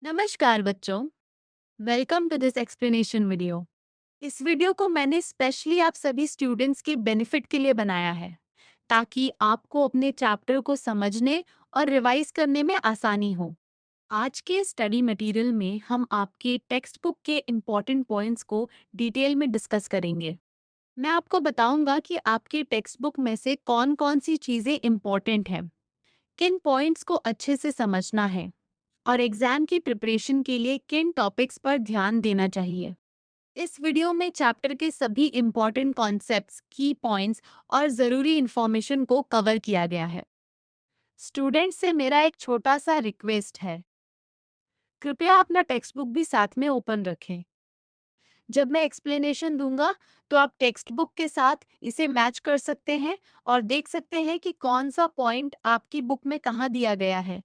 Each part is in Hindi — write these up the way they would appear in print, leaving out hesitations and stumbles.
नमस्कार बच्चों, welcome to this explanation video. इस वीडियो को मैंने स्पेशली आप सभी स्टूडेंट्स के बेनिफिट के लिए बनाया है, ताकि आपको अपने चैप्टर को समझने और रिवाइज करने में आसानी हो। आज के स्टडी मटेरियल में हम आपके टेक्स्ट बुक के इम्पॉर्टेंट पॉइंट्स को डिटेल में डिस्कस करेंगे। मैं आपको बताऊंगा कि आपके टेक्स्ट बुक में से कौन-कौन सी चीज़ें इम्पॉर्टेंट हैं, किन पॉइंट्स को अच्छे से समझना है और एग्जाम की प्रिपरेशन के लिए किन टॉपिक्स पर ध्यान देना चाहिए। इस वीडियो में चैप्टर के सभी इम्पॉर्टेंट कॉन्सेप्ट्स, की पॉइंट्स और ज़रूरी इंफॉर्मेशन को कवर किया गया है। स्टूडेंट्स से मेरा एक छोटा सा रिक्वेस्ट है, कृपया अपना टेक्स्ट बुक भी साथ में ओपन रखें। जब मैं एक्सप्लेनेशन दूंगा तो आप टेक्स्ट बुक के साथ इसे मैच कर सकते हैं और देख सकते हैं कि कौन सा पॉइंट आपकी बुक में कहाँ दिया गया है।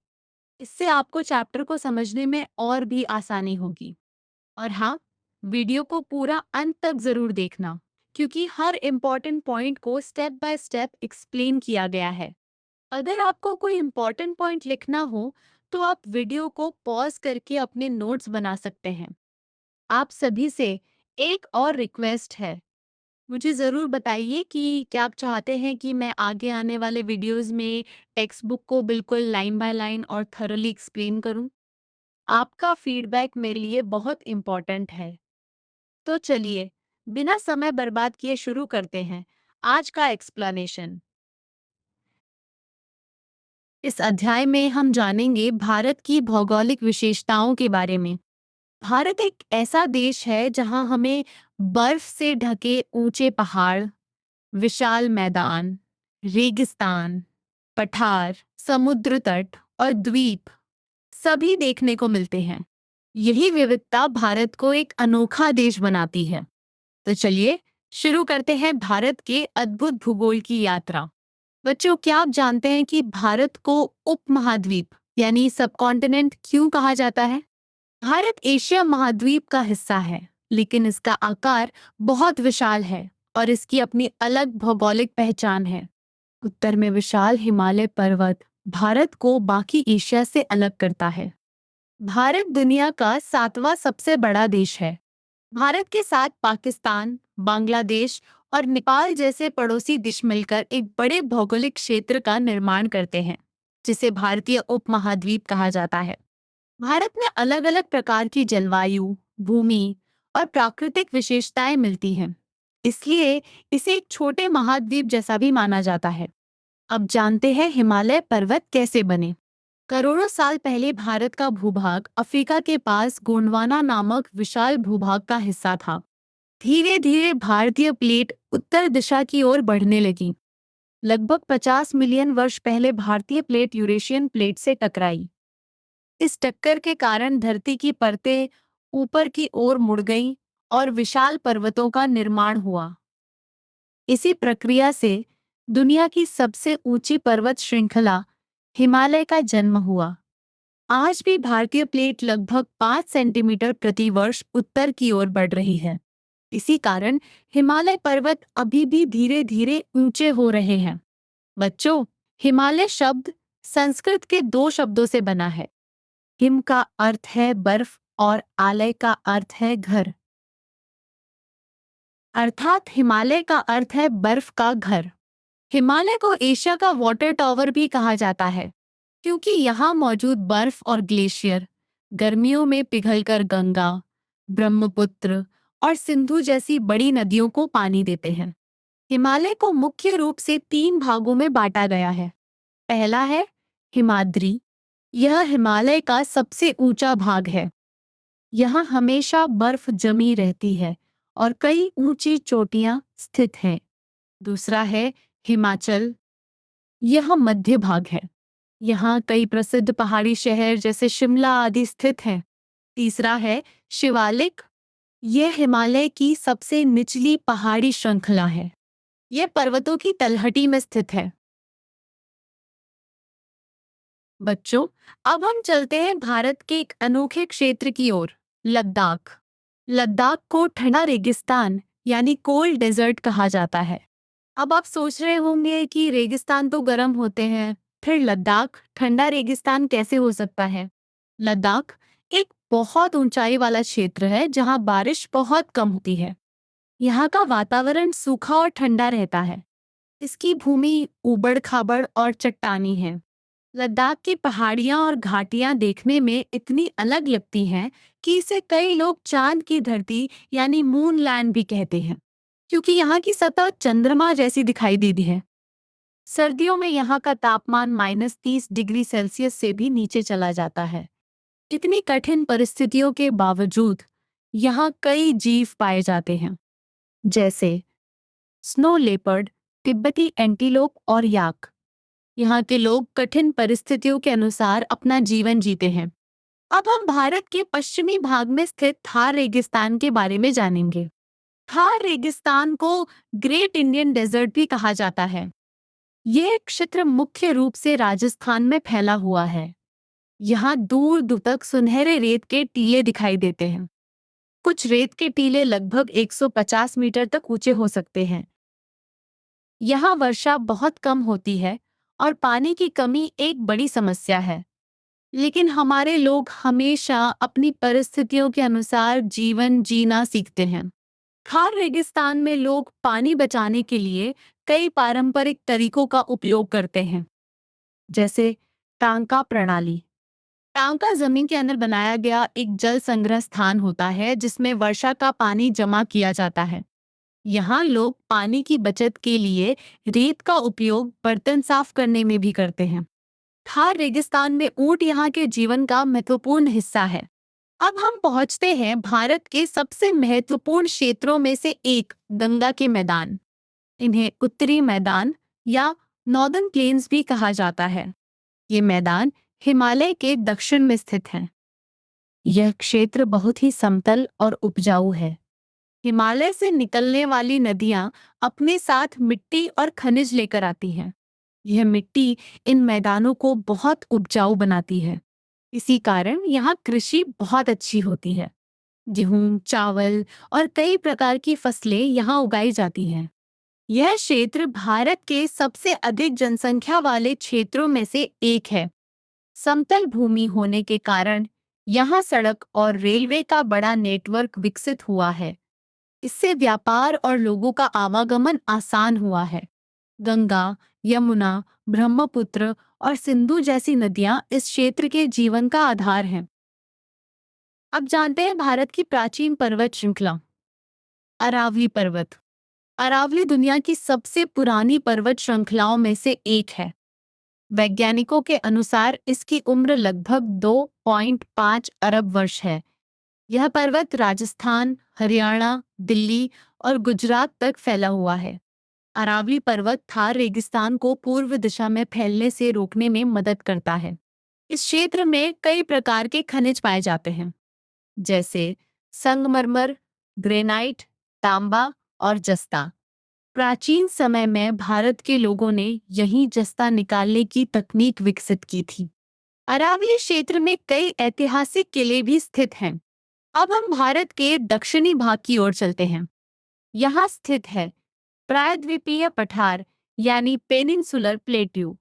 इससे आपको चैप्टर को समझने में और भी आसानी होगी। और हाँ, वीडियो को पूरा अंत तक जरूर देखना, क्योंकि हर इम्पॉर्टेंट पॉइंट को स्टेप बाय स्टेप एक्सप्लेन किया गया है। अगर आपको कोई इम्पॉर्टेंट पॉइंट लिखना हो तो आप वीडियो को पॉज करके अपने नोट्स बना सकते हैं। आप सभी से एक और रिक्वेस्ट है, मुझे ज़रूर बताइए कि क्या आप चाहते हैं कि मैं आगे आने वाले वीडियोस में टेक्स्ट बुक को बिल्कुल लाइन बाय लाइन और थरोली एक्सप्लेन करूं। आपका फीडबैक मेरे लिए बहुत इम्पोर्टेंट है। तो चलिए, बिना समय बर्बाद किए शुरू करते हैं आज का एक्सप्लेनेशन। इस अध्याय में हम जानेंगे भारत की भौगोलिक विशेषताओं के बारे में। भारत एक ऐसा देश है जहां हमें बर्फ से ढके ऊंचे पहाड़, विशाल मैदान, रेगिस्तान, पठार, समुद्र तट और द्वीप सभी देखने को मिलते हैं। यही विविधता भारत को एक अनोखा देश बनाती है। तो चलिए शुरू करते हैं भारत के अद्भुत भूगोल की यात्रा। बच्चों, क्या आप जानते हैं कि भारत को उपमहाद्वीप यानी सबकॉन्टिनेंट क्यों कहा जाता है? भारत एशिया महाद्वीप का हिस्सा है, लेकिन इसका आकार बहुत विशाल है और इसकी अपनी अलग भौगोलिक पहचान है। उत्तर में विशाल हिमालय पर्वत भारत को बाकी एशिया से अलग करता है। भारत दुनिया का 7वां सबसे बड़ा देश है। भारत के साथ पाकिस्तान, बांग्लादेश और नेपाल जैसे पड़ोसी देश मिलकर एक बड़े भौगोलिक क्षेत्र का निर्माण करते हैं, जिसे भारतीय उपमहाद्वीप कहा जाता है। भारत में अलग-अलग प्रकार की जलवायु, भूमि और प्राकृतिक विशेषताएं मिलती हैं। इसलिए इसे एक छोटे महाद्वीप जैसा भी माना जाता है। अब जानते हैं हिमालय पर्वत कैसे बने। करोड़ों साल पहले भारत का भूभाग अफ्रीका के पास गोंडवाना नामक विशाल भूभाग का हिस्सा था। धीरे धीरे भारतीय प्लेट उत्तर दिशा की ओर बढ़ने लगी। लगभग 50 मिलियन वर्ष पहले भारतीय प्लेट यूरेशियन प्लेट से टकराई। इस टक्कर के कारण धरती की परतें ऊपर की ओर मुड़ गईं और विशाल पर्वतों का निर्माण हुआ। इसी प्रक्रिया से दुनिया की सबसे ऊंची पर्वत श्रृंखला हिमालय का जन्म हुआ। आज भी भारतीय प्लेट लगभग 5 सेंटीमीटर प्रति वर्ष उत्तर की ओर बढ़ रही है। इसी कारण हिमालय पर्वत अभी भी धीरे धीरे ऊंचे हो रहे हैं। बच्चों, हिमालय शब्द संस्कृत के 2 शब्दों से बना है। हिम का अर्थ है बर्फ और आलय का अर्थ है घर। अर्थात हिमालय का अर्थ है बर्फ का घर। हिमालय को एशिया का वाटर टॉवर भी कहा जाता है, क्योंकि यहाँ मौजूद बर्फ और ग्लेशियर गर्मियों में पिघलकर गंगा, ब्रह्मपुत्र और सिंधु जैसी बड़ी नदियों को पानी देते हैं। हिमालय को मुख्य रूप से 3 भागों में बांटा गया है। पहला है हिमाद्री। यह हिमालय का सबसे ऊंचा भाग है। यहाँ हमेशा बर्फ जमी रहती है और कई ऊंची चोटियां स्थित हैं। दूसरा है हिमाचल। यह मध्य भाग है। यहाँ कई प्रसिद्ध पहाड़ी शहर जैसे शिमला आदि स्थित हैं। तीसरा है शिवालिक। यह हिमालय की सबसे निचली पहाड़ी श्रृंखला है। यह पर्वतों की तलहटी में स्थित है। बच्चों, अब हम चलते हैं भारत के एक अनोखे क्षेत्र की ओर, लद्दाख। लद्दाख को ठंडा रेगिस्तान यानी कोल्ड डेजर्ट कहा जाता है। अब आप सोच रहे होंगे कि रेगिस्तान तो गर्म होते हैं, फिर लद्दाख ठंडा रेगिस्तान कैसे हो सकता है? लद्दाख एक बहुत ऊंचाई वाला क्षेत्र है जहां बारिश बहुत कम होती है। यहाँ का वातावरण सूखा और ठंडा रहता है। इसकी भूमि ऊबड़-खाबड़ और चट्टानी है। लद्दाख की पहाड़ियाँ और घाटियाँ देखने में इतनी अलग लगती हैं कि इसे कई लोग चांद की धरती यानी मून लैंड भी कहते हैं, क्योंकि यहाँ की सतह चंद्रमा जैसी दिखाई देती है। सर्दियों में यहाँ का तापमान -30 डिग्री सेल्सियस से भी नीचे चला जाता है। इतनी कठिन परिस्थितियों के बावजूद यहाँ कई जीव पाए जाते हैं, जैसे स्नो लेपर्ड, तिब्बती एंटीलोप और याक। यहाँ के लोग कठिन परिस्थितियों के अनुसार अपना जीवन जीते हैं। अब हम भारत के पश्चिमी भाग में स्थित थार रेगिस्तान के बारे में जानेंगे। थार रेगिस्तान को ग्रेट इंडियन डेजर्ट भी कहा जाता है। ये क्षेत्र मुख्य रूप से राजस्थान में फैला हुआ है। यहाँ दूर दूर तक सुनहरे रेत के टीले दिखाई देते हैं। कुछ रेत के टीले लगभग 150 मीटर तक ऊंचे हो सकते हैं। यहाँ वर्षा बहुत कम होती है और पानी की कमी एक बड़ी समस्या है। लेकिन हमारे लोग हमेशा अपनी परिस्थितियों के अनुसार जीवन जीना सीखते हैं। थार रेगिस्तान में लोग पानी बचाने के लिए कई पारंपरिक तरीकों का उपयोग करते हैं, जैसे टांका प्रणाली। टांका जमीन के अंदर बनाया गया एक जल संग्रह स्थान होता है जिसमें वर्षा का पानी जमा किया जाता है। यहाँ लोग पानी की बचत के लिए रेत का उपयोग बर्तन साफ करने में भी करते हैं। थार रेगिस्तान में ऊंट यहाँ के जीवन का महत्वपूर्ण हिस्सा है। अब हम पहुंचते हैं भारत के सबसे महत्वपूर्ण क्षेत्रों में से एक, गंगा के मैदान। इन्हें उत्तरी मैदान या नॉर्दर्न प्लेन्स भी कहा जाता है। ये मैदान हिमालय के दक्षिण में स्थित है। यह क्षेत्र बहुत ही समतल और उपजाऊ है। हिमालय से निकलने वाली नदियां अपने साथ मिट्टी और खनिज लेकर आती हैं। यह मिट्टी इन मैदानों को बहुत उपजाऊ बनाती है। इसी कारण यहाँ कृषि बहुत अच्छी होती है। गेहूं, चावल और कई प्रकार की फसलें यहाँ उगाई जाती हैं। यह क्षेत्र भारत के सबसे अधिक जनसंख्या वाले क्षेत्रों में से एक है। समतल भूमि होने के कारण यहाँ सड़क और रेलवे का बड़ा नेटवर्क विकसित हुआ है। इससे व्यापार और लोगों का आवागमन आसान हुआ है। गंगा, यमुना, ब्रह्मपुत्र और सिंधु जैसी नदियां इस क्षेत्र के जीवन का आधार हैं। अब जानते हैं भारत की प्राचीन पर्वत श्रृंखला। अरावली पर्वत। अरावली दुनिया की सबसे पुरानी पर्वत श्रृंखलाओं में से एक है। वैज्ञानिकों के अनुसार इसकी उम्र लगभग 2.5 अरब वर्ष है। यह पर्वत राजस्थान, हरियाणा, दिल्ली और गुजरात तक फैला हुआ है। अरावली पर्वत थार रेगिस्तान को पूर्व दिशा में फैलने से रोकने में मदद करता है। इस क्षेत्र में कई प्रकार के खनिज पाए जाते हैं, जैसे संगमरमर, ग्रेनाइट, तांबा और जस्ता। प्राचीन समय में भारत के लोगों ने यहीं जस्ता निकालने की तकनीक विकसित की थी। अरावली क्षेत्र में कई ऐतिहासिक किले भी स्थित हैं। अब हम भारत के दक्षिणी भाग की ओर चलते हैं। यहाँ स्थित है प्रायद्वीपीय पठार यानी पेनिनसुलर प्लेट्यू।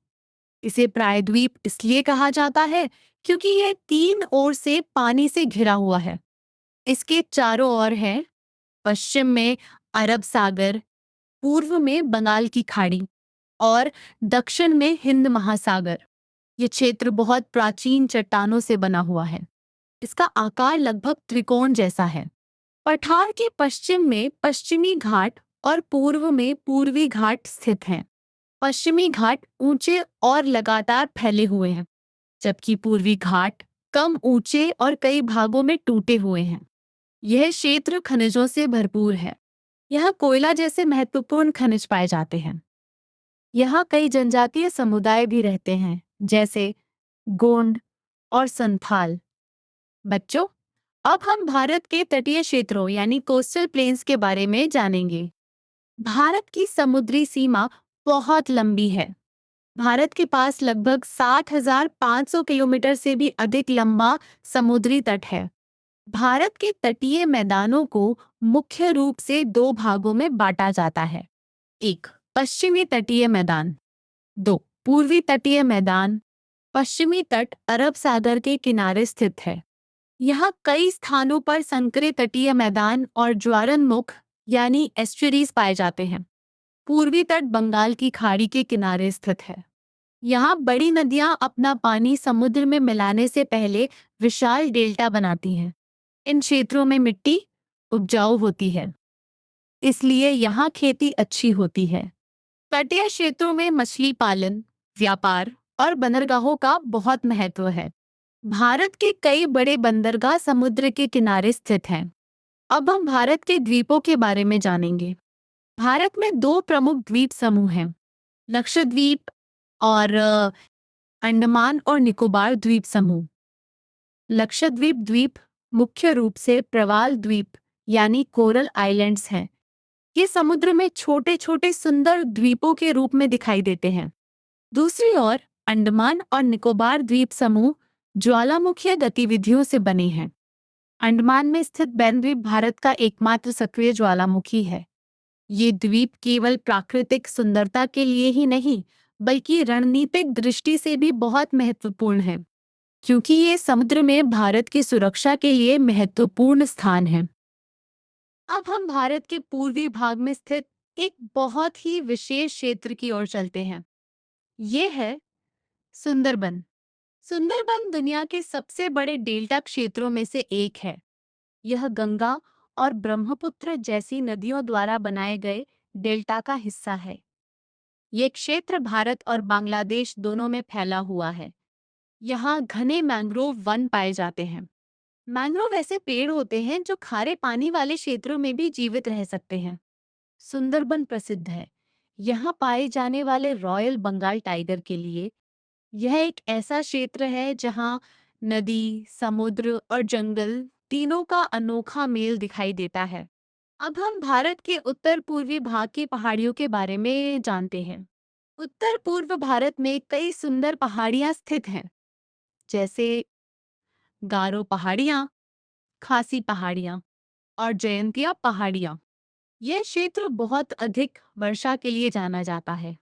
इसे प्रायद्वीप इसलिए कहा जाता है क्योंकि यह 3 ओर से पानी से घिरा हुआ है। इसके चारों ओर है पश्चिम में अरब सागर, पूर्व में बंगाल की खाड़ी और दक्षिण में हिंद महासागर। ये क्षेत्र बहुत प्राचीन चट्टानों से बना हुआ है। इसका आकार लगभग त्रिकोण जैसा है। पठार के पश्चिम में पश्चिमी घाट और पूर्व में पूर्वी घाट स्थित हैं। पश्चिमी घाट ऊंचे और लगातार फैले हुए हैं, जबकि पूर्वी घाट कम ऊंचे और कई भागों में टूटे हुए हैं। यह क्षेत्र खनिजों से भरपूर है। यहाँ कोयला जैसे महत्वपूर्ण खनिज पाए जाते हैं। यहाँ कई जनजातीय समुदाय भी रहते हैं, जैसे गोंड और संथाल। बच्चों, अब हम भारत के तटीय क्षेत्रों यानी कोस्टल प्लेन्स के बारे में जानेंगे। भारत की समुद्री सीमा बहुत लंबी है। भारत के पास लगभग 60,500 किलोमीटर से भी अधिक लंबा समुद्री तट है। भारत के तटीय मैदानों को मुख्य रूप से 2 भागों में बांटा जाता है। 1. पश्चिमी तटीय मैदान। 2. पूर्वी तटीय मैदान। पश्चिमी तट अरब सागर के किनारे स्थित है। यहाँ कई स्थानों पर संकरे तटीय मैदान और ज्वारनमुख यानी एस्चुरीज पाए जाते हैं। पूर्वी तट बंगाल की खाड़ी के किनारे स्थित है। यहाँ बड़ी नदियाँ अपना पानी समुद्र में मिलाने से पहले विशाल डेल्टा बनाती हैं। इन क्षेत्रों में मिट्टी उपजाऊ होती है, इसलिए यहाँ खेती अच्छी होती है। तटीय क्षेत्रों में मछली पालन, व्यापार और बंदरगाहों का बहुत महत्व है। भारत के कई बड़े बंदरगाह समुद्र के किनारे स्थित हैं। अब हम भारत के द्वीपों के बारे में जानेंगे। भारत में दो प्रमुख द्वीप समूह हैं, लक्षद्वीप और अंडमान और निकोबार द्वीप समूह। लक्षद्वीप द्वीप मुख्य रूप से प्रवाल द्वीप यानी कोरल आइलैंड्स हैं। ये समुद्र में छोटे छोटे सुंदर द्वीपों के रूप में दिखाई देते हैं। दूसरी ओर अंडमान और निकोबार द्वीप समूह ज्वालामुखीय गतिविधियों से बने हैं। अंडमान में स्थित बैन द्वीप भारत का एकमात्र सक्रिय ज्वालामुखी है। ये द्वीप केवल प्राकृतिक सुंदरता के लिए ही नहीं, बल्कि रणनीतिक दृष्टि से भी बहुत महत्वपूर्ण है, क्योंकि ये समुद्र में भारत की सुरक्षा के लिए महत्वपूर्ण स्थान है। अब हम भारत के पूर्वी भाग में स्थित एक बहुत ही विशेष क्षेत्र की ओर चलते हैं। ये है सुंदरबन। सुंदरबन दुनिया के सबसे बड़े डेल्टा क्षेत्रों में से एक है। यह गंगा और ब्रह्मपुत्र जैसी नदियों द्वारा बनाए गए डेल्टा का हिस्सा है। ये क्षेत्र भारत और बांग्लादेश दोनों में फैला हुआ है। यहाँ घने मैंग्रोव वन पाए जाते हैं। मैंग्रोव ऐसे पेड़ होते हैं जो खारे पानी वाले क्षेत्रों में भी जीवित रह सकते हैं। सुंदरबन प्रसिद्ध है यहाँ पाए जाने वाले रॉयल बंगाल टाइगर के लिए। यह एक ऐसा क्षेत्र है जहाँ नदी, समुद्र और जंगल तीनों का अनोखा मेल दिखाई देता है। अब हम भारत के उत्तर पूर्वी भाग की पहाड़ियों के बारे में जानते हैं। उत्तर पूर्व भारत में कई सुंदर पहाड़ियां स्थित हैं, जैसे गारो पहाड़ियां, खासी पहाड़ियां और जयंतिया पहाड़ियां। यह क्षेत्र बहुत अधिक वर्षा के लिए जाना जाता है।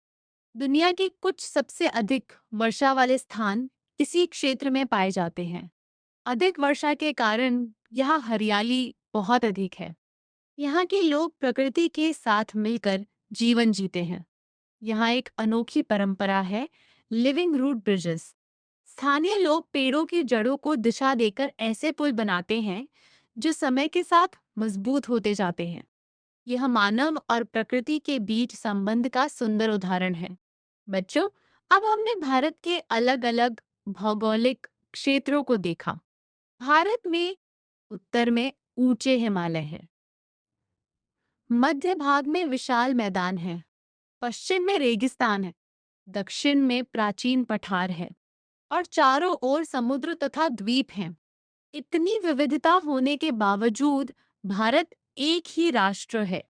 दुनिया के कुछ सबसे अधिक वर्षा वाले स्थान इसी क्षेत्र में पाए जाते हैं। अधिक वर्षा के कारण यहाँ हरियाली बहुत अधिक है। यहाँ के लोग प्रकृति के साथ मिलकर जीवन जीते हैं। यहाँ एक अनोखी परंपरा है लिविंग रूट ब्रिजेस। स्थानीय लोग पेड़ों की जड़ों को दिशा देकर ऐसे पुल बनाते हैं जो समय के साथ मजबूत होते जाते हैं। यह मानव और प्रकृति के बीच संबंध का सुंदर उदाहरण है। बच्चों, अब हमने भारत के अलग-अलग भौगोलिक क्षेत्रों को देखा। भारत में उत्तर में ऊंचे हिमालय हैं, मध्य भाग में विशाल मैदान है, पश्चिम में रेगिस्तान है, दक्षिण में प्राचीन पठार है और चारों ओर समुद्र तथा द्वीप हैं। इतनी विविधता होने के बावजूद भारत एक ही राष्ट्र है।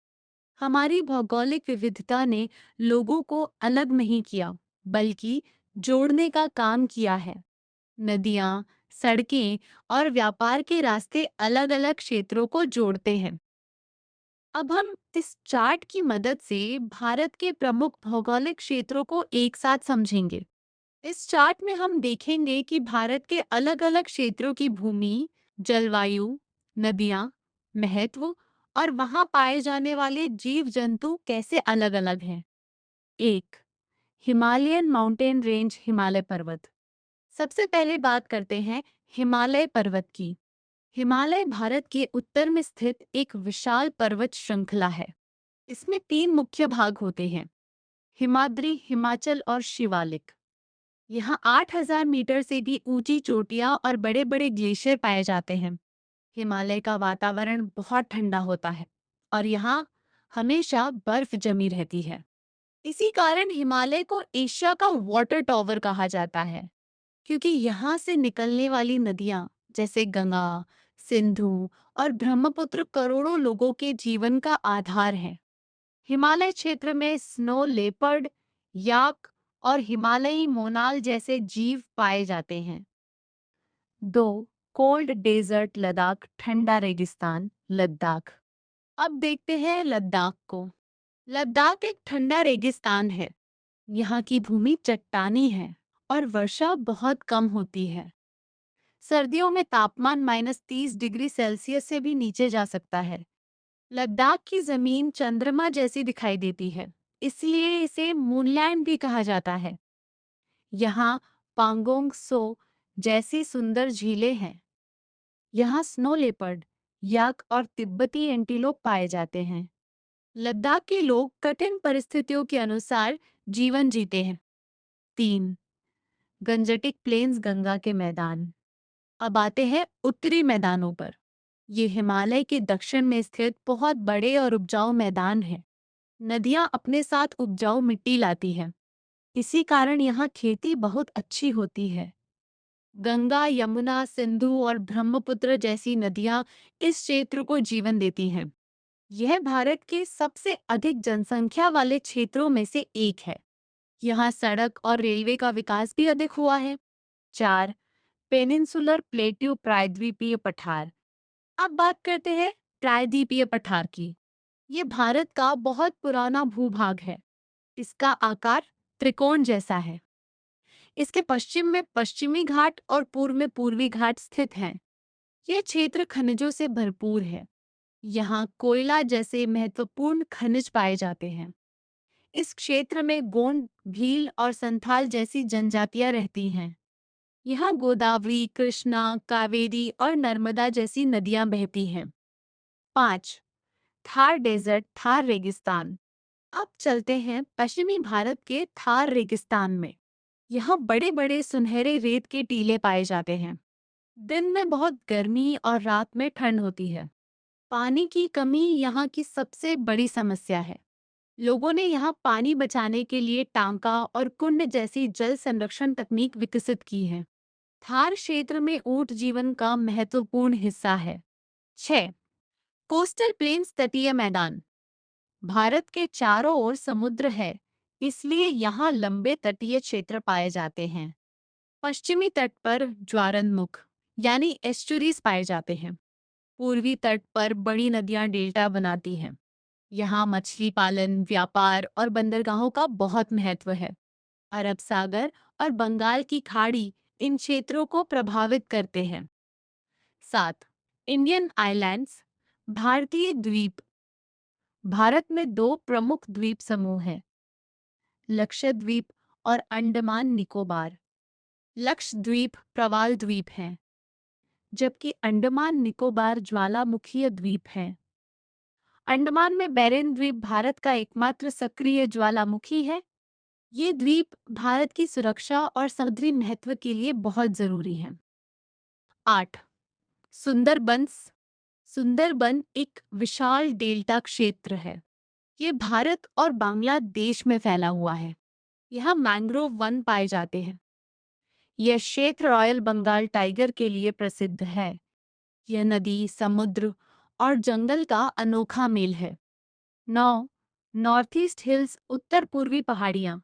हमारी भौगोलिक विविधता ने लोगों को अलग नहीं किया, बल्कि जोड़ने का काम किया है। नदियां, सड़कें और व्यापार के रास्ते अलग-अलग क्षेत्रों को जोड़ते हैं। अब हम इस चार्ट की मदद से भारत के प्रमुख भौगोलिक क्षेत्रों को एक साथ समझेंगे। इस चार्ट में हम देखेंगे कि भारत के अलग-अलग क्षेत्रों की भूमि, जलवायु, नदियां, महत्व और वहां पाए जाने वाले जीव जंतु कैसे अलग-अलग हैं। एक, हिमालयन माउंटेन रेंज हिमालय पर्वत। सबसे पहले बात करते हैं हिमालय पर्वत की। हिमालय भारत के उत्तर में स्थित एक विशाल पर्वत श्रृंखला है। इसमें तीन मुख्य भाग होते हैं, हिमाद्री, हिमाचल और शिवालिक। यहाँ 8,000 मीटर से भी ऊंची चोटियां और बड़े बड़े ग्लेशियर पाए जाते हैं। हिमालय का वातावरण बहुत ठंडा होता है और यहाँ हमेशा बर्फ जमी रहती है। इसी कारण हिमालय को एशिया का वाटर टॉवर कहा जाता है, क्योंकि यहाँ से निकलने वाली नदियाँ जैसे गंगा, सिंधु और ब्रह्मपुत्र करोड़ों लोगों के जीवन का आधार हैं। हिमालय क्षेत्र में स्नो लेपर्ड, याक और हिमालयी मोनाल जैसे जीव पाए जाते हैं। 2, कोल्ड डेजर्ट लद्दाख, ठंडा रेगिस्तान लद्दाख। अब देखते हैं लद्दाख को। लद्दाख एक ठंडा रेगिस्तान है। यहाँ की भूमि चट्टानी है और वर्षा बहुत कम होती है। सर्दियों में तापमान -30 डिग्री सेल्सियस से भी नीचे जा सकता है। लद्दाख की जमीन चंद्रमा जैसी दिखाई देती है, इसलिए इसे मूनलैंड भी कहा जाता है। यहाँ पांगोंग सो जैसी सुंदर झीलें हैं। यहाँ स्नो लेपर्ड, याक और तिब्बती एंटीलोप पाए जाते हैं। लद्दाख के लोग कठिन परिस्थितियों के अनुसार जीवन जीते हैं। 3. गंजेटिक प्लेन्स, गंगा के मैदान। अब आते हैं उत्तरी मैदानों पर। ये हिमालय के दक्षिण में स्थित बहुत बड़े और उपजाऊ मैदान हैं। नदियां अपने साथ उपजाऊ मिट्टी लाती हैं। इसी कारण यहाँ खेती बहुत अच्छी होती है। गंगा, यमुना, सिंधु और ब्रह्मपुत्र जैसी नदियां इस क्षेत्र को जीवन देती हैं। यह भारत के सबसे अधिक जनसंख्या वाले क्षेत्रों में से एक है। यहाँ सड़क और रेलवे का विकास भी अधिक हुआ है। 4. पेनिनसुलर प्लेट्यू प्रायद्वीपीय पठार। अब बात करते हैं प्रायद्वीपीय पठार की। ये भारत का बहुत पुराना भूभाग है। इसका आकार त्रिकोण जैसा है। इसके पश्चिम में पश्चिमी घाट और पूर्व में पूर्वी घाट स्थित हैं। यह क्षेत्र खनिजों से भरपूर है। यहाँ कोयला जैसे महत्वपूर्ण खनिज पाए जाते हैं। इस क्षेत्र में गोंड, भील और संथाल जैसी जनजातियां रहती हैं। यहाँ गोदावरी, कृष्णा, कावेरी और नर्मदा जैसी नदियां बहती हैं। 5. थार डेजर्ट, थार रेगिस्तान। अब चलते हैं पश्चिमी भारत के थार रेगिस्तान में। यहाँ बड़े बड़े सुनहरे रेत के टीले पाए जाते हैं। दिन में बहुत गर्मी और रात में ठंड होती है। पानी की कमी यहाँ की सबसे बड़ी समस्या है। लोगों ने यहाँ पानी बचाने के लिए टांका और कुंड जैसी जल संरक्षण तकनीक विकसित की है। थार क्षेत्र में ऊंट जीवन का महत्वपूर्ण हिस्सा है। 6. कोस्टल प्लेन्स, तटीय मैदान। भारत के चारों ओर समुद्र है, इसलिए यहाँ लंबे तटीय क्षेत्र पाए जाते हैं। पश्चिमी तट पर ज्वारनमुख यानी एस्चुरीज पाए जाते हैं। पूर्वी तट पर बड़ी नदियां डेल्टा बनाती हैं। यहाँ मछली पालन, व्यापार और बंदरगाहों का बहुत महत्व है। अरब सागर और बंगाल की खाड़ी इन क्षेत्रों को प्रभावित करते हैं। 7. इंडियन आइलैंड्स, भारतीय द्वीप। भारत में दो प्रमुख द्वीप समूह हैं, लक्षद्वीप और अंडमान निकोबार। लक्षद्वीप प्रवाल द्वीप हैं, जबकि अंडमान निकोबार ज्वालामुखीय द्वीप हैं। अंडमान में बेरेन द्वीप भारत का एकमात्र सक्रिय ज्वालामुखी है। ये द्वीप भारत की सुरक्षा और समुद्री महत्व के लिए बहुत जरूरी है। 8. सुंदरबंस। सुंदरबन एक विशाल डेल्टा क्षेत्र है। ये भारत और बांग्लादेश में फैला हुआ है। यहाँ मैंग्रोव वन पाए जाते हैं। यह क्षेत्र रॉयल बंगाल टाइगर के लिए प्रसिद्ध है। यह नदी, समुद्र और जंगल का अनोखा मेल है। 9. नॉर्थ ईस्ट हिल्स, उत्तर पूर्वी पहाड़ियाँ।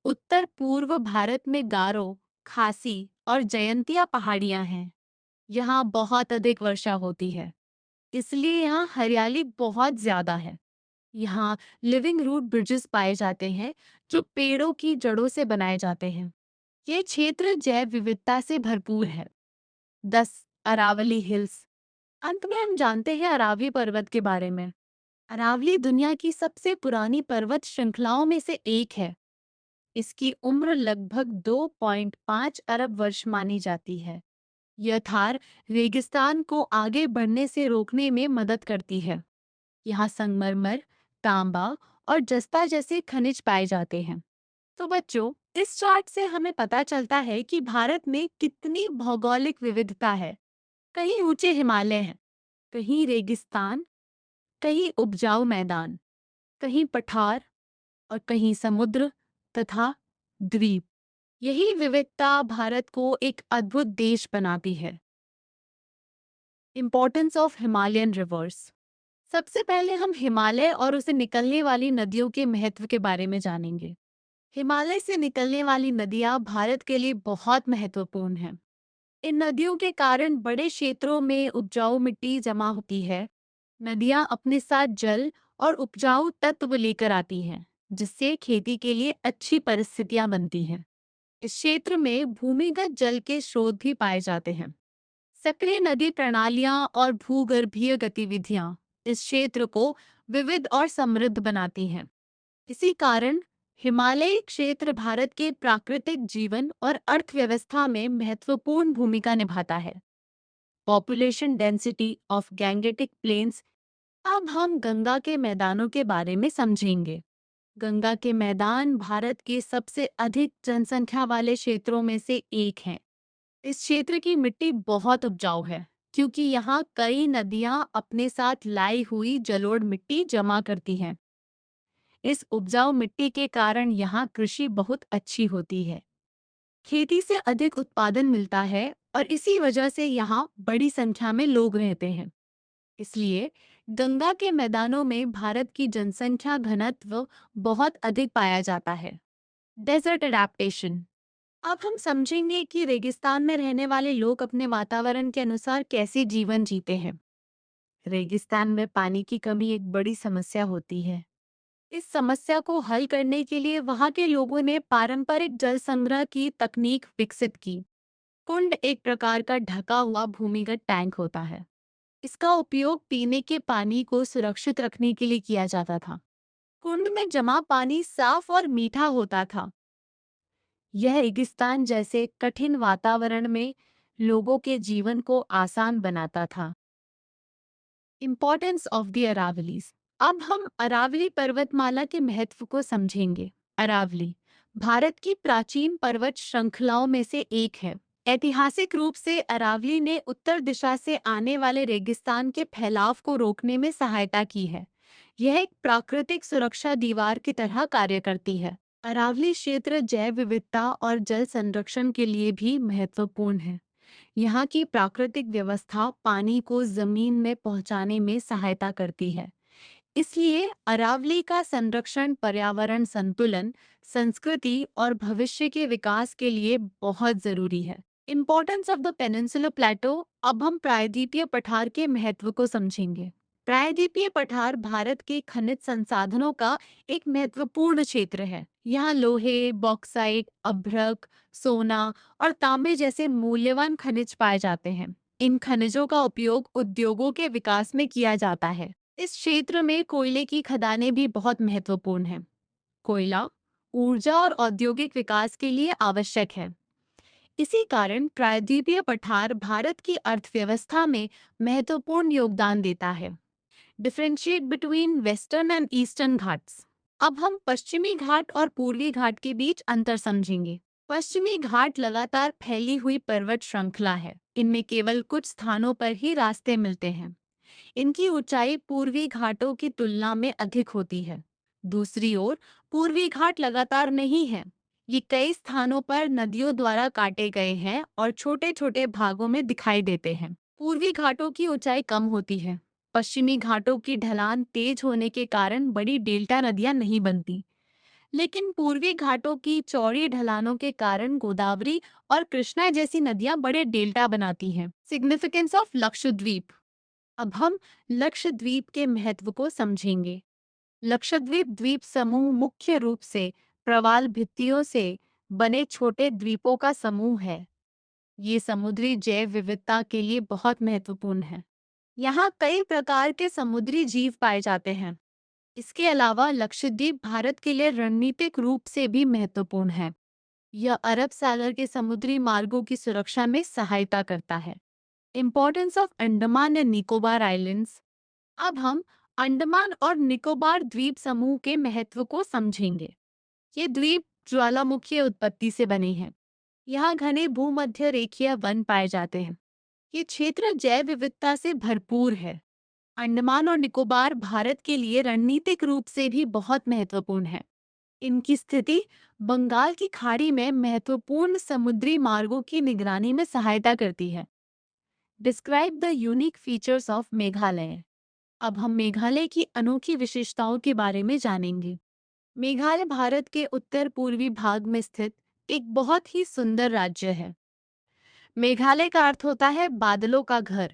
उत्तर पूर्व भारत में गारो, खासी और जयंतिया पहाड़ियाँ हैं। यहाँ बहुत अधिक वर्षा होती है, इसलिए यहाँ हरियाली बहुत ज्यादा है। यहाँ लिविंग रूट ब्रिजेस पाए जाते हैं, जो पेड़ों की जड़ों से बनाए जाते हैं। ये क्षेत्र जैव विविधता से भरपूर है। 10. अरावली हिल्स। अंत में हम जानते हैं अरावली पर्वत के बारे में। अरावली दुनिया की सबसे पुरानी पर्वत श्रृंखलाओं में से एक है। इसकी उम्र लगभग 2.5 अरब वर्ष मानी जाती है। यह थार रेगिस्तान को आगे बढ़ने से रोकने में मदद करती है। यहाँ संगमरमर, तांबा और जस्ता जैसे खनिज पाए जाते हैं। तो बच्चों, इस चार्ट से हमें पता चलता है कि भारत में कितनी भौगोलिक विविधता है। कहीं ऊंचे हिमालय हैं, कहीं रेगिस्तान, कहीं उपजाऊ मैदान, कहीं पठार और कहीं समुद्र तथा द्वीप। यही विविधता भारत को एक अद्भुत देश बनाती है। Importance of Himalayan reverse. सबसे पहले हम हिमालय और उसे निकलने वाली नदियों के महत्व के बारे में जानेंगे। हिमालय से निकलने वाली नदियां भारत के लिए बहुत महत्वपूर्ण हैं। इन नदियों के कारण बड़े क्षेत्रों में उपजाऊ मिट्टी जमा होती है। नदियां अपने साथ जल और उपजाऊ तत्व लेकर आती हैं, जिससे खेती के लिए अच्छी परिस्थितियां बनती हैं। इस क्षेत्र में भूमिगत जल के स्रोत भी पाए जाते हैं। सक्रिय नदी प्रणालियां और भूगर्भीय गतिविधियां इस क्षेत्र को विविध और समृद्ध बनाती हैं। इसी कारण हिमालयी क्षेत्र भारत के प्राकृतिक जीवन और अर्थव्यवस्था में महत्वपूर्ण भूमिका निभाता है। Population density of Gangetic plains. अब हम गंगा के मैदानों के बारे में समझेंगे। गंगा के मैदान भारत के सबसे अधिक जनसंख्या वाले क्षेत्रों में से एक हैं। इस क्षेत्र की मिट्टी बहुत उपजाऊ है क्योंकि यहाँ कई नदियाँ अपने साथ लाई हुई जलोढ़ मिट्टी जमा करती हैं। इस उपजाऊ मिट्टी के कारण यहाँ कृषि बहुत अच्छी होती है। खेती से अधिक उत्पादन मिलता है और इसी वजह से यहाँ बड़ी संख्या में लोग रहते हैं। इसलिए गंगा के मैदानों में भारत की जनसंख्या घनत्व बहुत अधिक पाया जाता है। Desert adaptation. अब हम समझेंगे कि रेगिस्तान में रहने वाले लोग अपने वातावरण के अनुसार कैसे जीवन जीते हैं। रेगिस्तान में पानी की कमी एक बड़ी समस्या होती है। इस समस्या को हल करने के लिए वहां के लोगों ने पारंपरिक जल संग्रह की तकनीक विकसित की। कुंड एक प्रकार का ढका हुआ भूमिगत टैंक होता है। इसका उपयोग पीने के पानी को सुरक्षित रखने के लिए किया जाता था। कुंड में जमा पानी साफ और मीठा होता था। यह रेगिस्तान जैसे कठिन वातावरण में लोगों के जीवन को आसान बनाता था। Importance of the Aravallis. अब हम अरावली पर्वतमाला के महत्व को समझेंगे। अरावली भारत की प्राचीन पर्वत श्रृंखलाओं में से एक है। ऐतिहासिक रूप से अरावली ने उत्तर दिशा से आने वाले रेगिस्तान के फैलाव को रोकने में सहायता की है। यह एक प्राकृतिक सुरक्षा दीवार की तरह कार्य करती है। अरावली क्षेत्र जैव विविधता और जल संरक्षण के लिए भी महत्वपूर्ण है। यहाँ की प्राकृतिक व्यवस्था पानी को जमीन में पहुँचाने में सहायता करती है। इसलिए अरावली का संरक्षण पर्यावरण संतुलन, संस्कृति और भविष्य के विकास के लिए बहुत जरूरी है। इम्पोर्टेंस ऑफ द पेनिनसुलर प्लेटो। अब हम प्रायद्वीपीय पठार के महत्व को समझेंगे। प्रायद्वीपीय पठार भारत के खनिज संसाधनों का एक महत्वपूर्ण क्षेत्र है। यहाँ लोहे, बॉक्साइट, अभ्रक, सोना और तांबे जैसे मूल्यवान खनिज पाए जाते हैं। इन खनिजों का उपयोग उद्योगों के विकास में किया जाता है। इस क्षेत्र में कोयले की खदानें भी बहुत महत्वपूर्ण हैं। कोयला ऊर्जा और औद्योगिक विकास के लिए आवश्यक है। इसी कारण प्रायद्वीपीय पठार भारत की अर्थव्यवस्था में महत्वपूर्ण योगदान देता है। Differentiate between western and eastern Ghats. अब हम पश्चिमी घाट और पूर्वी घाट के बीच अंतर समझेंगे। पश्चिमी घाट लगातार फैली हुई पर्वत श्रृंखला है। इनमें केवल कुछ स्थानों पर ही रास्ते मिलते हैं। इनकी ऊंचाई पूर्वी घाटों की तुलना में अधिक होती है। दूसरी ओर पूर्वी घाट लगातार नहीं है। ये कई स्थानों पर नदियों द्वारा काटे गए हैं और छोटे छोटे भागों में दिखाई देते हैं। पूर्वी घाटों की ऊंचाई कम होती है। पश्चिमी घाटों की ढलान तेज होने के कारण बड़ी डेल्टा नदियां नहीं बनती, लेकिन पूर्वी घाटों की चौड़ी ढलानों के कारण गोदावरी और कृष्णा जैसी नदियां बड़े डेल्टा बनाती हैं। Significance of Lakshadweep. अब हम लक्षद्वीप के महत्व को समझेंगे। लक्षद्वीप द्वीप समूह मुख्य रूप से प्रवाल भित्तियों से बने छोटे द्वीपों का समूह है। ये समुद्री जैव विविधता के लिए बहुत महत्वपूर्ण है। यहाँ कई प्रकार के समुद्री जीव पाए जाते हैं। इसके अलावा लक्षद्वीप भारत के लिए रणनीतिक रूप से भी महत्वपूर्ण है। यह अरब सागर के समुद्री मार्गों की सुरक्षा में सहायता करता है। Importance of Andaman and Nicobar islands. अब हम अंडमान और निकोबार द्वीप समूह के महत्व को समझेंगे। ये द्वीप ज्वालामुखी उत्पत्ति से बने हैं। यहाँ घने भूमध्य रेखीय वन पाए जाते हैं। ये क्षेत्र जैव विविधता से भरपूर है। अंडमान और निकोबार भारत के लिए रणनीतिक रूप से भी बहुत महत्वपूर्ण है। इनकी स्थिति बंगाल की खाड़ी में महत्वपूर्ण समुद्री मार्गों की निगरानी में सहायता करती है। Describe the unique features of Meghalaya. अब हम मेघालय की अनोखी विशेषताओं के बारे में जानेंगे। मेघालय भारत के उत्तर पूर्वी भाग में स्थित एक बहुत ही सुंदर राज्य है। मेघालय का अर्थ होता है बादलों का घर।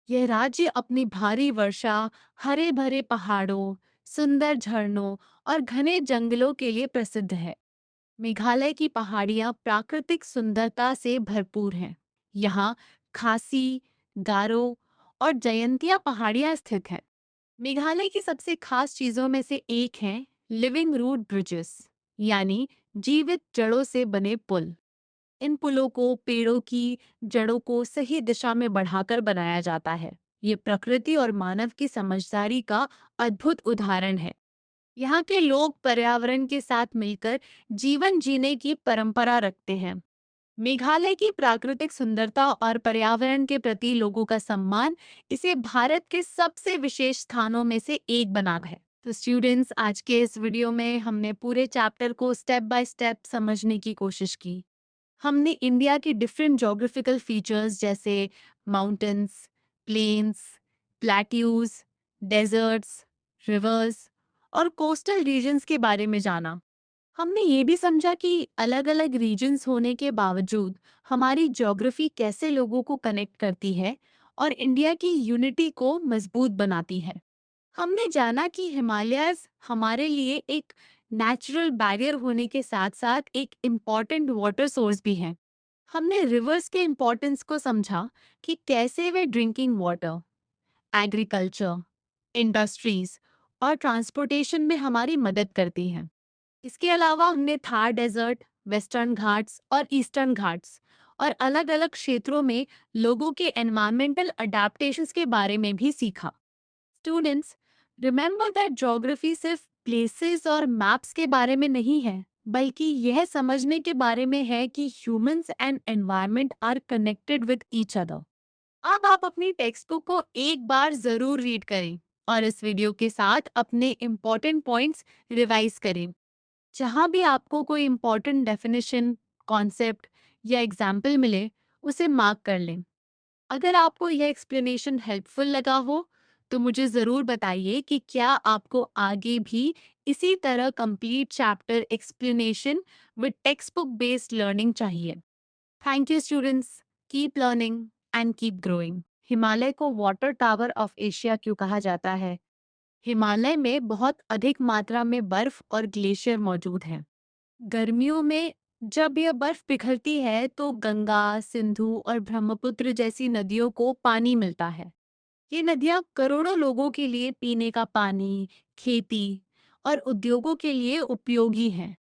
यह राज्य अपनी भारी वर्षा, हरे भरे पहाड़ों, सुंदर झरनों और घने जंगलों के लिए प्रसिद्ध है। मेघालय की पहाड़ियाँ प्राकृतिक सुंदरता से भरपूर हैं। यहाँ खासी, गारो और जयंतिया पहाड़ियाँ स्थित हैं। मेघालय की सबसे खास चीजों में से एक है लिविंग रूट ब्रिजेस, यानी जीवित जड़ों से बने पुल। इन पुलों को पेड़ों की जड़ों को सही दिशा में बढ़ाकर बनाया जाता है। ये प्रकृति और मानव की समझदारी का अद्भुत उदाहरण है। यहाँ के लोग पर्यावरण के साथ मिलकर जीवन जीने की परंपरा रखते हैं। मेघालय की प्राकृतिक सुंदरता और पर्यावरण के प्रति लोगों का सम्मान इसे भारत के सबसे विशेष स्थानों में से एक बना है। तो स्टूडेंट्स, आज के इस वीडियो में हमने पूरे चैप्टर को स्टेप बाय स्टेप समझने की कोशिश की। हमने इंडिया की डिफरेंट ज्योग्राफिकल फीचर्स जैसे mountains, plains, plateaus, deserts, rivers और कोस्टल रीजन्स के बारे में जाना। हमने ये भी समझा कि अलग-अलग रीजन्स होने के बावजूद हमारी ज्योग्राफी कैसे लोगों को कनेक्ट करती है और इंडिया की यूनिटी को मजबूत बनाती है। हमने जाना कि हिमालयाज हमारे लिए एक नेचुरल बैरियर होने के साथ-साथ एक इम्पॉर्टेंट वाटर सोर्स भी हैं। हमने रिवर्स के इम्पोर्टेंस को समझा कि कैसे वे ड्रिंकिंग वाटर, एग्रीकल्चर, इंडस्ट्रीज और ट्रांसपोर्टेशन में हमारी मदद करती हैं। इसके अलावा हमने थार डेजर्ट, वेस्टर्न घाट्स और ईस्टर्न घाट्स और अलग-अलग क्षेत्रों में लोगों के एनवायरमेंटल अडेप्टेशंस के बारे में भी सीखा। स्टूडेंट्स, रिमेंबर दैट ज्योग्राफी सिर्फ प्लेसेस और मैप्स के बारे में नहीं है, बल्कि यह समझने के बारे में है कि humans and environment are connected with each other. अब आप अपनी टेक्स्ट बुक को एक बार जरूर रीड करें और इस वीडियो के साथ अपने इम्पोर्टेंट पॉइंट्स रिवाइज करें। जहाँ भी आपको कोई इम्पोर्टेंट डेफिनेशन, कॉन्सेप्ट या एग्जाम्पल मिले, उसे मार्क कर लें। अगर आपको यह एक्सप्लेनेशन हेल्पफुल लगा हो, तो मुझे ज़रूर बताइए कि क्या आपको आगे भी इसी तरह complete chapter explanation with textbook based learning चाहिए। Thank you students, keep learning and keep growing. Himalaya को वाटर टावर ऑफ एशिया क्यों कहा जाता है? हिमालय में बहुत अधिक मात्रा में बर्फ और ग्लेशियर मौजूद हैं। गर्मियों में जब यह बर्फ पिघलती है तो गंगा, सिंधु और ब्रह्मपुत्र जैसी नदियों को पानी मिलता है। ये नदियां करोड़ों लोगों के लिए पीने का पानी, खेती और उद्योगों के लिए उपयोगी हैं।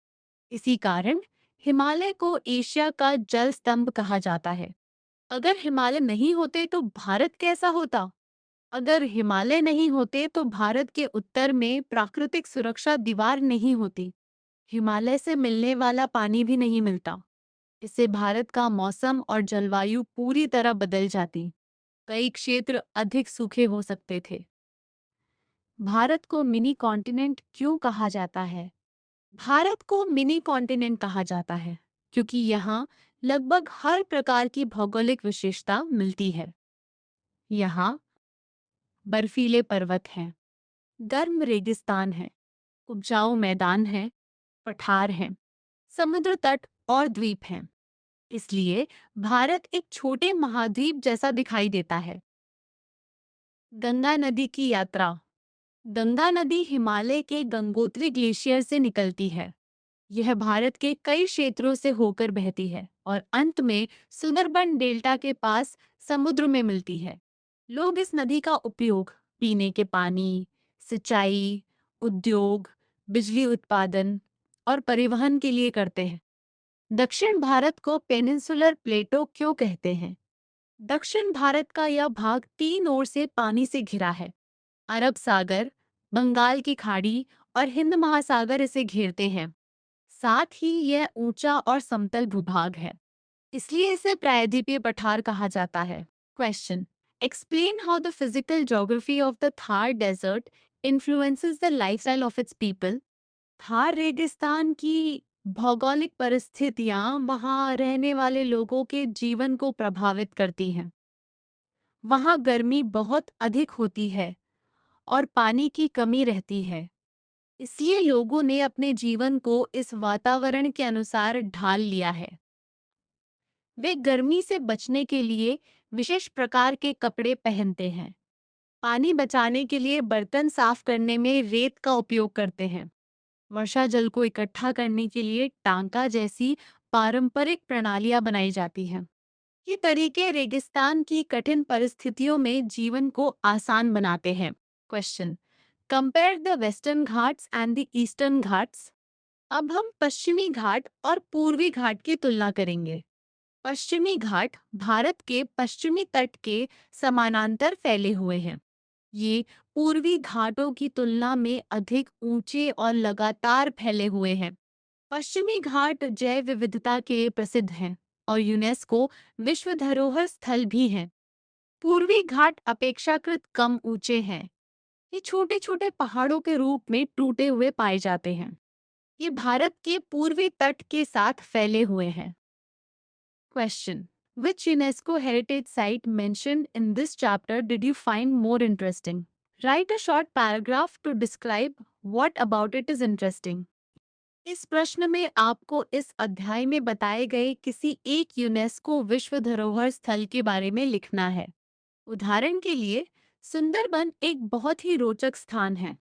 इसी कारण हिमालय को एशिया का जल स्तंभ कहा जाता है। अगर हिमालय नहीं होते तो भारत कैसा होता? अगर हिमालय नहीं होते तो भारत के उत्तर में प्राकृतिक सुरक्षा दीवार नहीं होती। हिमालय से मिलने वाला पानी भी नहीं मिलता। इससे भारत का मौसम और जलवायु पूरी तरह बदल जाती। कई क्षेत्र अधिक सूखे हो सकते थे। भारत को मिनी कॉन्टिनेंट क्यों कहा जाता है? भारत को मिनी कॉन्टिनेंट कहा जाता है क्योंकि यहाँ लगभग हर प्रकार की भौगोलिक विशेषता मिलती है। यहाँ बर्फीले पर्वत हैं, गर्म रेगिस्तान है, उपजाऊ मैदान है, पठार हैं, समुद्र तट और द्वीप हैं। इसलिए भारत एक छोटे महाद्वीप जैसा दिखाई देता है। गंगा नदी की यात्रा। गंगा नदी हिमालय के गंगोत्री ग्लेशियर से निकलती है। यह भारत के कई क्षेत्रों से होकर बहती है और अंत में सुंदरबन डेल्टा के पास समुद्र में मिलती है। लोग इस नदी का उपयोग पीने के पानी, सिंचाई, उद्योग, बिजली उत्पादन और परिवहन के लिए करते हैं। दक्षिण भारत को पेनिनसुलर प्लेटो क्यों कहते हैं? दक्षिण भारत का यह भाग तीन ओर से पानी से घिरा है। अरब सागर, बंगाल की खाड़ी और हिंद महासागर इसे घेरते हैं। साथ ही यह ऊंचा और समतल भूभाग है, इसलिए इसे प्रायद्वीपीय पठार कहा जाता है। Question: explain how the physical geography of the Thar desert influences the lifestyle of its people. Thar रेगिस्तान की भौगोलिक परिस्थितियां वहां रहने वाले लोगों के जीवन को प्रभावित करती हैं। वहां गर्मी बहुत अधिक होती है और पानी की कमी रहती है। इसलिए लोगों ने अपने जीवन को इस वातावरण के अनुसार ढाल लिया है। वे गर्मी से बचने के लिए विशेष प्रकार के कपड़े पहनते हैं। पानी बचाने के लिए बर्तन साफ करने में रेत का उपयोग करते हैं। वर्षा जल को इकट्ठा करने के लिए टांका जैसी पारंपरिक प्रणालियां बनाई जाती हैं। ये तरीके रेगिस्तान की कठिन परिस्थितियों में जीवन को आसान बनाते हैं। Question, compare the western Ghats and the eastern Ghats. अब हम पश्चिमी घाट और पूर्वी घाट की तुलना करेंगे। पश्चिमी घाट भारत के पश्चिमी तट के समानांतर फैले हुए हैं। ये पूर्वी घाटों की तुलना में अधिक ऊंचे और लगातार फैले हुए हैं। पश्चिमी घाट जैव विविधता के प्रसिद्ध हैं और यूनेस्को विश्व धरोहर स्थल भी हैं। पूर्वी घाट अपेक्षाकृत कम ऊंचे हैं। ये छोटे छोटे पहाड़ों के रूप में टूटे हुए पाए जाते हैं। ये भारत के पूर्वी तट के साथ फैले हुए हैं। Question, which UNESCO heritage site mentioned in this chapter did you find more interesting? Write a short paragraph to describe what about it is interesting. इस प्रश्न में आपको इस अध्याय में बताए गए किसी एक यूनेस्को विश्व धरोहर स्थल के बारे में लिखना है। उदाहरण के लिए, सुंदरबन एक बहुत ही रोचक स्थान है।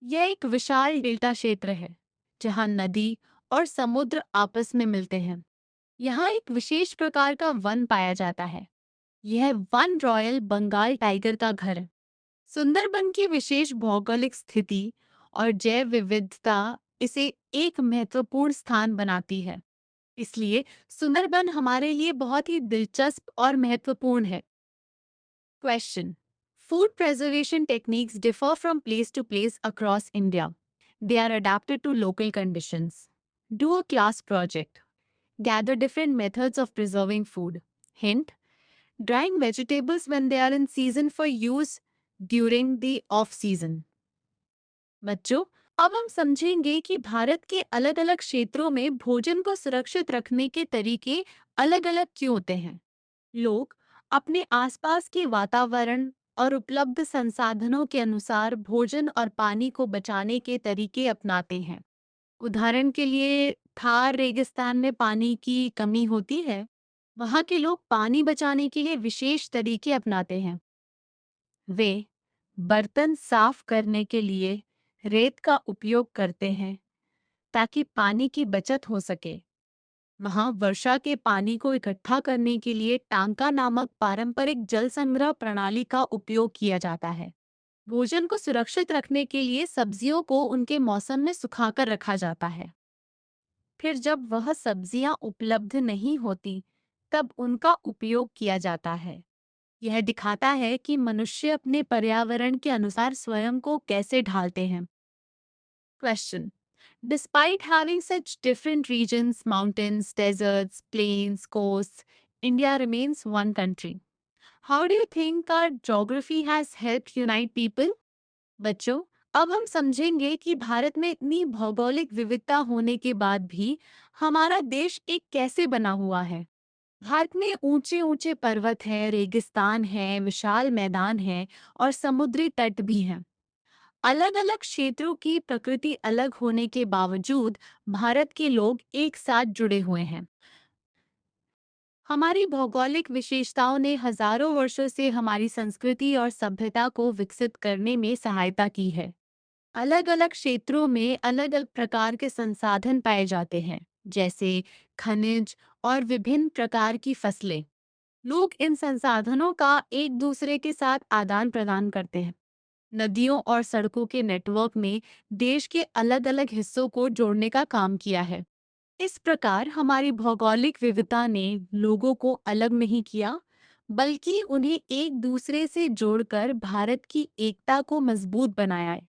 यह एक विशाल डेल्टा क्षेत्र है जहां नदी और समुद्र आपस में मिलते हैं। यहाँ एक विशेष प्रकार का वन पाया जाता है। यह वन रॉयल बंगाल टाइगर का घर है। सुंदरबन की विशेष भौगोलिक स्थिति और जैव विविधता इसे एक महत्वपूर्ण स्थान बनाती है। इसलिए सुंदरबन हमारे लिए बहुत ही दिलचस्प और महत्वपूर्ण है। Question, food preservation techniques differ from place to place across India. They are adapted to local conditions. Do a class project. Gather different methods of preserving food. Hint: drying vegetables when they are in season for use during the off season. बच्चों, अब हम समझेंगे कि भारत के अलग-अलग क्षेत्रों में भोजन को सुरक्षित रखने के तरीके अलग-अलग क्यों होते हैं। लोग अपने आसपास के वातावरण और उपलब्ध संसाधनों के अनुसार भोजन और पानी को बचाने के तरीके अपनाते हैं। उदाहरण के लिए, थार रेगिस्तान में पानी की कमी होती है। वहाँ के लोग पानी बचाने के लिए विशेष तरीके अपनाते हैं। वे बर्तन साफ करने के लिए रेत का उपयोग करते हैं ताकि पानी की बचत हो सके। वहाँ वर्षा के पानी को इकट्ठा करने के लिए टांका नामक पारंपरिक जल संग्रह प्रणाली का उपयोग किया जाता है। भोजन को सुरक्षित रखने के लिए सब्जियों को उनके मौसम में सुखाकर रखा जाता है। फिर जब वह सब्जियां उपलब्ध नहीं होती, तब उनका उपयोग किया जाता है। यह दिखाता है कि मनुष्य अपने पर्यावरण के अनुसार स्वयं को कैसे ढालते हैं। Question, despite having such different regions, mountains, deserts, plains, coast, India remains one country. How do you think our geography has helped unite people? बच्चों, अब हम समझेंगे कि भारत में इतनी भौगोलिक विविधता होने के बाद भी हमारा देश एक कैसे बना हुआ है। भारत में ऊंचे ऊंचे पर्वत हैं, रेगिस्तान है, विशाल मैदान हैं और समुद्री तट भी हैं। अलग अलग क्षेत्रों की प्रकृति अलग होने के बावजूद भारत के लोग एक साथ जुड़े हुए हैं। हमारी भौगोलिक विशेषताओं ने हजारों वर्षों से हमारी संस्कृति और सभ्यता को विकसित करने में सहायता की है। अलग अलग क्षेत्रों में अलग अलग प्रकार के संसाधन पाए जाते हैं, जैसे खनिज और विभिन्न प्रकार की फसलें। लोग इन संसाधनों का एक दूसरे के साथ आदान प्रदान करते हैं। नदियों और सड़कों के नेटवर्क ने देश के अलग अलग हिस्सों को जोड़ने का काम किया है। इस प्रकार हमारी भौगोलिक विविधता ने लोगों को अलग नहीं किया, बल्कि उन्हें एक दूसरे से जोड़कर भारत की एकता को मजबूत बनाया है।